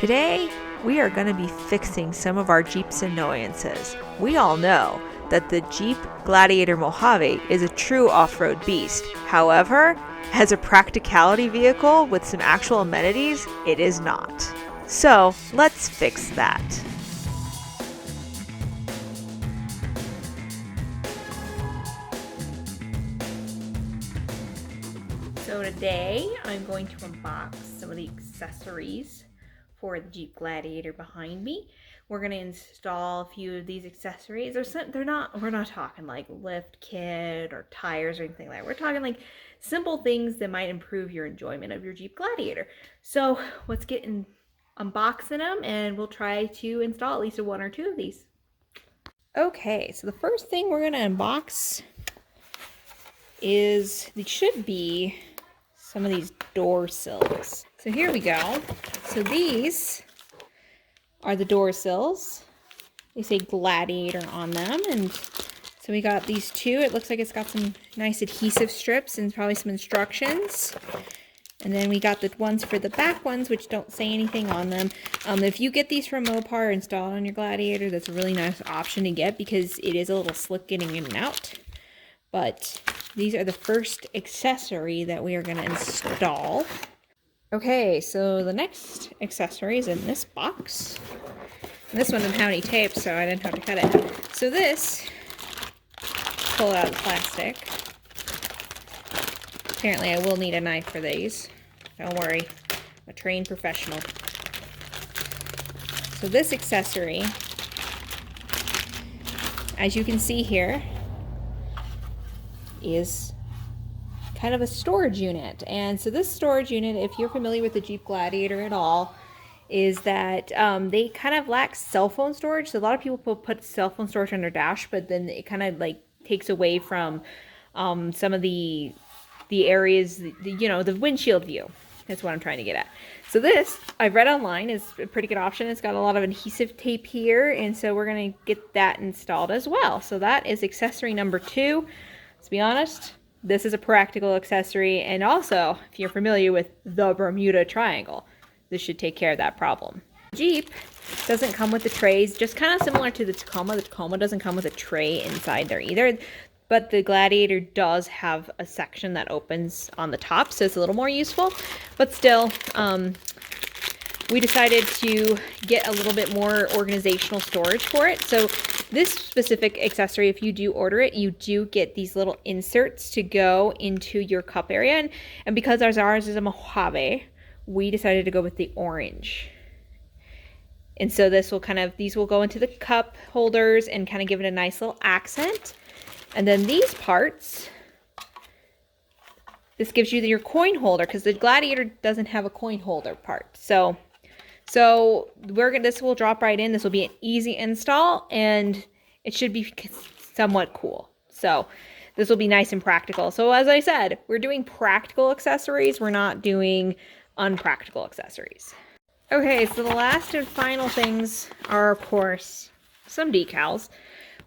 Today, we are going to be fixing some of our Jeep's annoyances. We all know that the Jeep Gladiator Mojave is a true off-road beast. However, as a practicality vehicle with some actual amenities, it is not. So, let's fix that. So today, I'm going to unbox some of the accessories for the Jeep Gladiator behind me. We're going to install a few of these accessories. We're not talking like lift kit or tires or anything like that. We're talking like simple things that might improve your enjoyment of your Jeep Gladiator. So let's get in unboxing them and we'll try to install at least one or two of these. Okay, so the first thing we're going to unbox should be some of these door sills. So here we go. So these are the door sills. They say Gladiator on them. And so we got these two. It looks like it's got some nice adhesive strips and probably some instructions. And then we got the ones for the back ones, which don't say anything on them. If you get these from Mopar installed on your Gladiator, that's a really nice option to get because it is a little slick getting in and out. But these are the first accessory that we are going to install. Okay, so the next accessory is in this box. And this one didn't have any tape, so I didn't have to cut it. So this, pull it out of the plastic. Apparently I will need a knife for these. Don't worry, I'm a trained professional. So this accessory, as you can see here, is kind of a storage unit. And so this storage unit, if you're familiar with the Jeep Gladiator at all, is that they kind of lack cell phone storage. So a lot of people put cell phone storage on their dash, but then it kind of like takes away from some of the areas, the windshield view. That's what I'm trying to get at. So this, I've read online, is a pretty good option. It's got a lot of adhesive tape here, and so we're going to get that installed as well. So that is accessory number 2. Let's be honest, this is a practical accessory, and also, if you're familiar with the Bermuda Triangle, this should take care of that problem. Jeep doesn't come with the trays, just kind of similar to the Tacoma. The Tacoma doesn't come with a tray inside there either, but the Gladiator does have a section that opens on the top, so it's a little more useful. But still, we decided to get a little bit more organizational storage for it. So this specific accessory, if you do order it, you do get these little inserts to go into your cup area. And because ours is a Mojave, we decided to go with the orange. And so these will go into the cup holders and kind of give it a nice little accent. And then these parts, this gives you your coin holder because the Gladiator doesn't have a coin holder part. So this will drop right in. This will be an easy install and it should be somewhat cool. So this will be nice and practical. So as I said, we're doing practical accessories. We're not doing unpractical accessories. Okay, so the last and final things are, of course, some decals.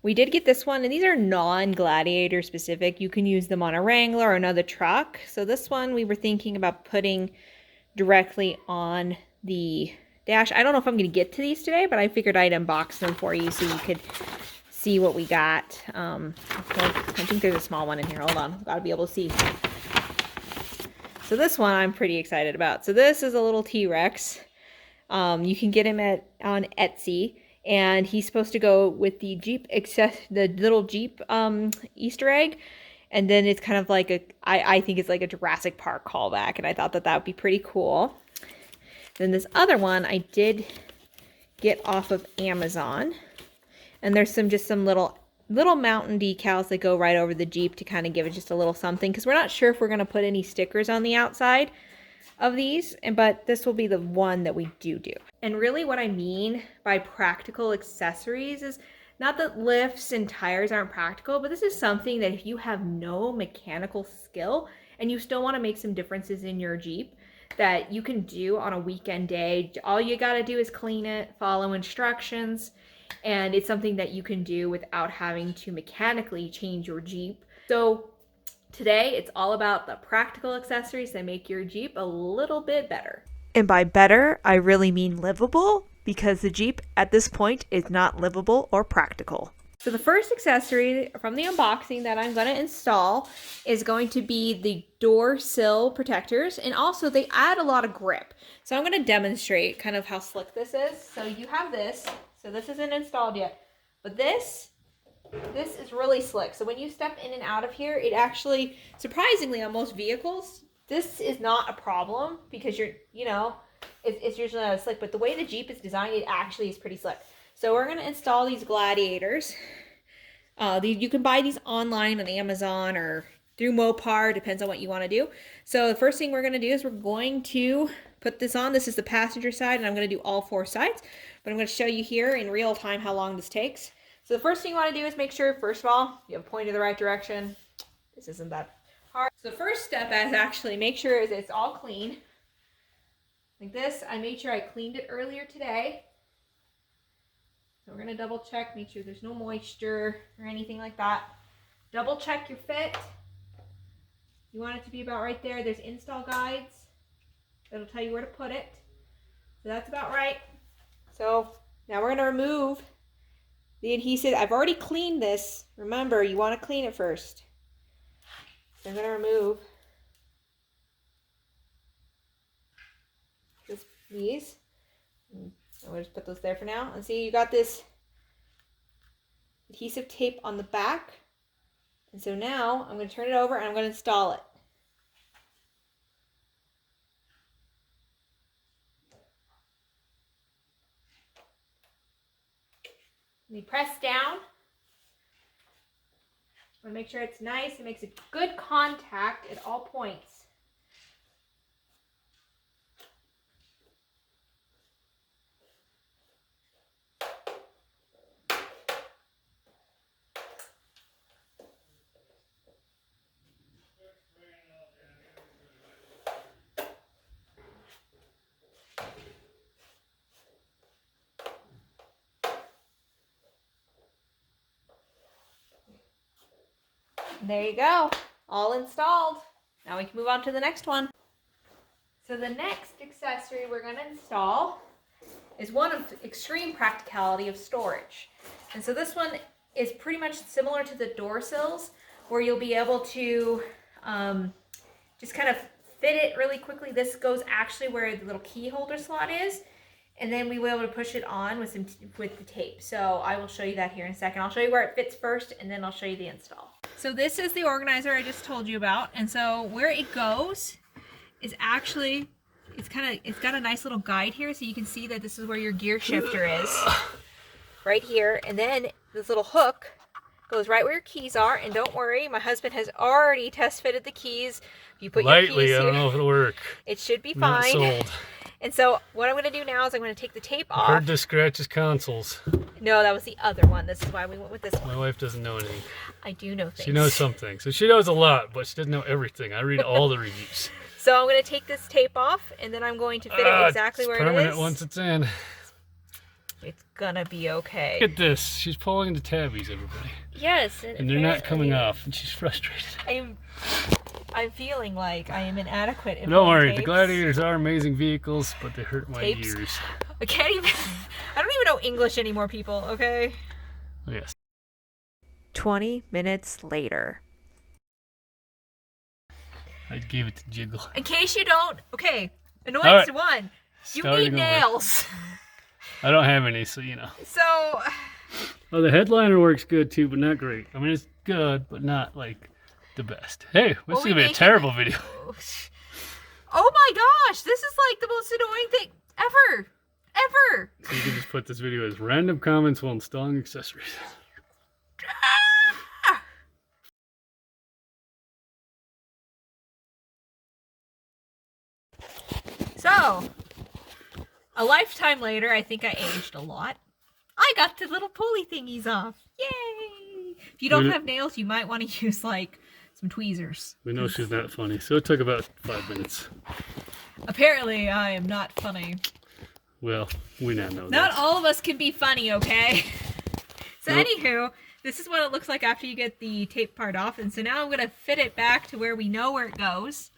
We did get this one, and these are non-Gladiator specific. You can use them on a Wrangler or another truck. So this one we were thinking about putting directly on the dash. I don't know if I'm going to get to these today, but I figured I'd unbox them for you so you could see what we got. I think there's a small one in here. Hold on. Got to be able to see. So this one I'm pretty excited about. So this is a little T-Rex. You can get him on Etsy. And he's supposed to go with the Jeep the little Jeep Easter egg. And then it's kind of like I think it's like a Jurassic Park callback. And I thought that would be pretty cool. Then this other one I did get off of Amazon. And there's some little mountain decals that go right over the Jeep to kind of give it just a little something. Because we're not sure if we're going to put any stickers on the outside of these, but this will be the one that we do. And really what I mean by practical accessories is not that lifts and tires aren't practical, but this is something that if you have no mechanical skill and you still want to make some differences in your Jeep, that you can do on a weekend day. All you got to do is clean it, follow instructions, and it's something that you can do without having to mechanically change your Jeep. So today, it's all about the practical accessories that make your Jeep a little bit better. And by better, I really mean livable, because the Jeep at this point is not livable or practical. So the first accessory from the unboxing that I'm going to install is going to be the door sill protectors, and also they add a lot of grip. So I'm going to demonstrate kind of how slick this is. So you have this, so this isn't installed yet, but this is really slick. So when you step in and out of here, it actually, surprisingly on most vehicles, this is not a problem because it's usually not slick, but the way the Jeep is designed, it actually is pretty slick. So we're going to install these Gladiators. You can buy these online on Amazon or through Mopar, depends on what you want to do. So the first thing we're going to do is we're going to put this on. This is the passenger side, and I'm going to do all 4 sides, but I'm going to show you here in real time how long this takes. So the first thing you want to do is make sure, first of all, you have pointed the right direction. This isn't that hard. So the first step is actually make sure it's all clean. Like this, I made sure I cleaned it earlier today. So we're going to double check, make sure there's no moisture or anything like that. Double check your fit. You want it to be about right there. There's install guides that'll tell you where to put it. So that's about right. So now we're going to remove the adhesive. I've already cleaned this. Remember, you want to clean it first. So I'm going to remove these. We'll just put those there for now. And see, you got this adhesive tape on the back. And so now I'm going to turn it over and I'm going to install it. We press down. I want to make sure it's nice. It makes a good contact at all points. There you go, all installed. Now we can move on to the next one. So the next accessory we're going to install is one of extreme practicality of storage. And so this one is pretty much similar to the door sills, where you'll be able to just kind of fit it really quickly. This goes actually where the little key holder slot is. And then we will be able to push it on with the tape. So I will show you that here in a second. I'll show you where it fits first, and then I'll show you the install. So this is the organizer I just told you about. And so where it goes is actually, it's got a nice little guide here, so you can see that this is where your gear shifter is. Right here. And then this little hook goes right where your keys are. And don't worry, my husband has already test fitted the keys. If you put your keys here, I don't know if it'll work. It should be fine. Sold. And so what I'm going to do now is I'm going to take the tape off. I heard this scratches consoles. No, that was the other one. This is why we went with this one. My wife doesn't know anything. I do know things. She knows some things. So she knows a lot, but she doesn't know everything. I read all the reviews. So I'm going to take this tape off, and then I'm going to fit it exactly where it is. It's permanent once it's in. It's going to be okay. Look at this. She's pulling the tabbies, everybody. Yes. And they're not coming off, and she's frustrated. I'm feeling like I am inadequate in Don't worry, tapes. the Gladiators are amazing vehicles, but they hurt my ears. I don't even know English anymore, people, okay? Oh, yes. 20 minutes later. I gave it to Jiggle. In case you don't, okay, annoyance one. You need nails. I don't have any, so you know. So. Oh, the headliner works good too, but not great. I mean, it's good, but not like the best. Hey, this is gonna be a terrible video. Oh my gosh, this is like the most annoying thing ever. So you can just put this video as random comments while installing accessories. So, a lifetime later, I think I aged a lot. I got the little pulley thingies off. Yay! If you don't have nails, you might want to use like some tweezers. We know she's not funny, so it took about 5 minutes. Apparently, I am not funny. Well, we now know that. Not all of us can be funny, okay? So anywho, this is what it looks like after you get the tape part off. And so now I'm going to fit it back to where we know where it goes.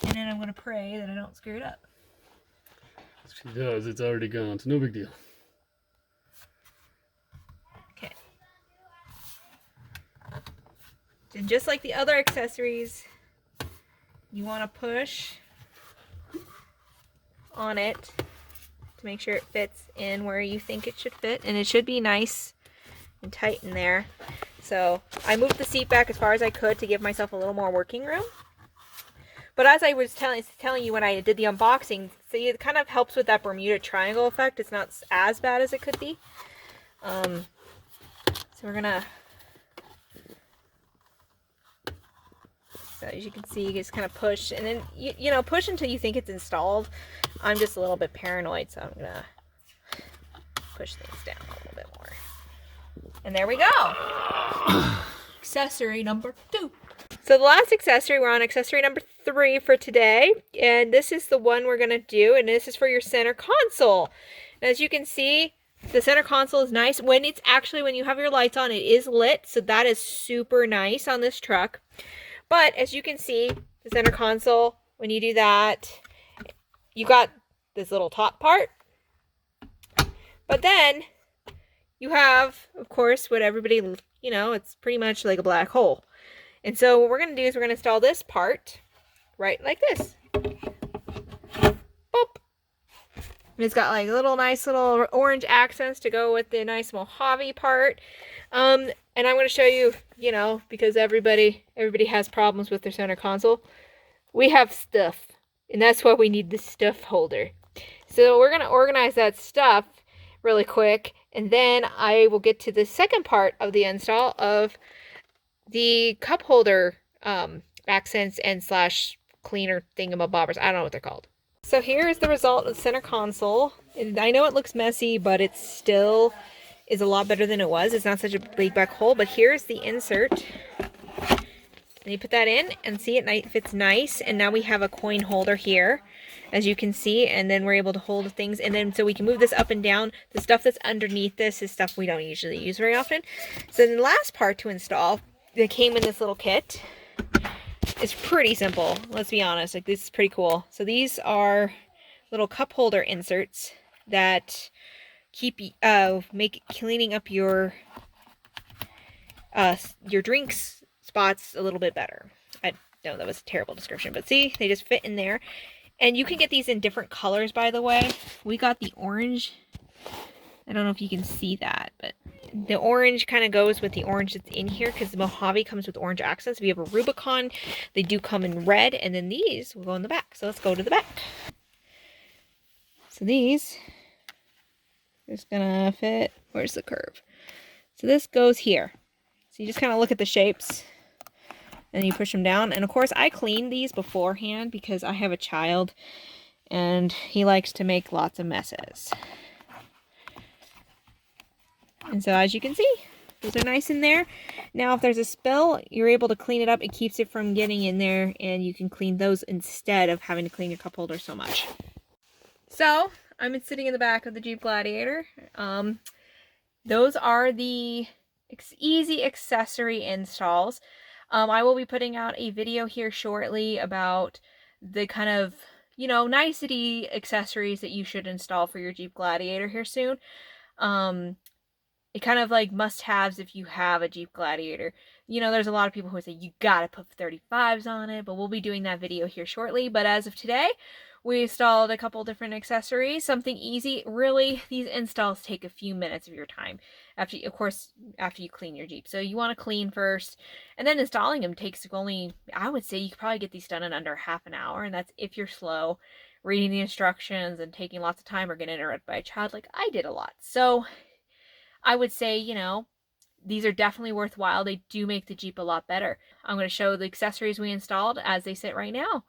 And then I'm going to pray that I don't screw it up. She does. It's already gone. It's no big deal. Okay. And just like the other accessories, you want to push on it to make sure it fits in where you think it should fit. And it should be nice and tight in there. So I moved the seat back as far as I could to give myself a little more working room. But as I was telling you when I did the unboxing, see, it kind of helps with that Bermuda Triangle effect. It's not as bad as it could be. So we're gonna, so as you can see, you just kind of push, and then you know, push until you think it's installed. I'm just a little bit paranoid, so I'm gonna push things down a little bit more. And there we go. Accessory number 2. So the last accessory, we're on accessory number 3 for today, and this is the one we're gonna do, and this is for your center console. And as you can see, the center console is nice. When you have your lights on, it is lit, so that is super nice on this truck. But as you can see, the center console, when you do that, you got this little top part. But then you have, of course, what everybody, you know, it's pretty much like a black hole. And so what we're going to do is we're going to install this part right like this. Boop. And it's got like nice little orange accents to go with the nice Mojave part. And I'm going to show you, you know, because everybody has problems with their center console. We have stuff, and that's why we need the stuff holder. So we're going to organize that stuff really quick, and then I will get to the second part of the install of the cup holder accents and / cleaner thingamabobbers. I don't know what they're called. So here is the result of the center console. And I know it looks messy, but it still is a lot better than it was. It's not such a big black hole, but here's the insert. And you put that in and see it fits nice. And now we have a coin holder here, as you can see, and then we're able to hold things. And then so we can move this up and down. The stuff that's underneath this is stuff we don't usually use very often. So the last part to install, that came in this little kit. It's pretty simple, let's be honest. Like, this is pretty cool. So these are little cup holder inserts that keep make cleaning up your drinks spots a little bit better. I know that was a terrible description, but see, they just fit in there. And you can get these in different colors, by the way. We got the orange. I don't know if you can see that, but the orange kind of goes with the orange that's in here, because the Mojave comes with orange accents. We have a Rubicon. They do come in red, and then these will go in the back. So let's go to the back. So these are just gonna fit. Where's the curve? So this goes here. So you just kind of look at the shapes, and you push them down. And of course, I cleaned these beforehand because I have a child, and he likes to make lots of messes. And so as you can see, those are nice in there. Now if there's a spill, you're able to clean it up. It keeps it from getting in there, and you can clean those instead of having to clean your cup holder so much. So I'm sitting in the back of the Jeep Gladiator. Those are the easy accessory installs. I will be putting out a video here shortly about the kind of, you know, nicety accessories that you should install for your Jeep Gladiator here soon. It kind of like must-haves if you have a Jeep Gladiator. You know, there's a lot of people who say you gotta put 35s on it, but we'll be doing that video here shortly. But as of today, we installed a couple different accessories, something easy. Really, these installs take a few minutes of your time, after you clean your Jeep. So you want to clean first, and then installing them takes only, I would say you could probably get these done in under half an hour, and that's if you're slow, reading the instructions and taking lots of time, or getting interrupted by a child like I did a lot. So I would say, you know, these are definitely worthwhile. They do make the Jeep a lot better. I'm going to show the accessories we installed as they sit right now.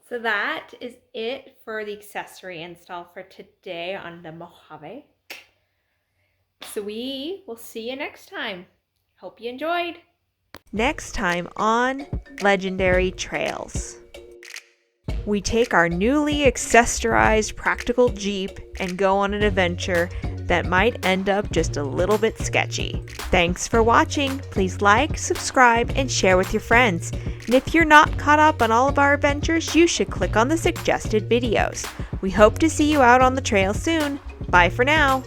So that is it for the accessory install for today on the Mojave. So we will see you next time. Hope you enjoyed. next time on Legendary Trails. We take our newly accessorized practical Jeep and go on an adventure that might end up just a little bit sketchy. Thanks for watching. Please like, subscribe, and share with your friends. And if you're not caught up on all of our adventures, you should click on the suggested videos. We hope to see you out on the trail soon. Bye for now.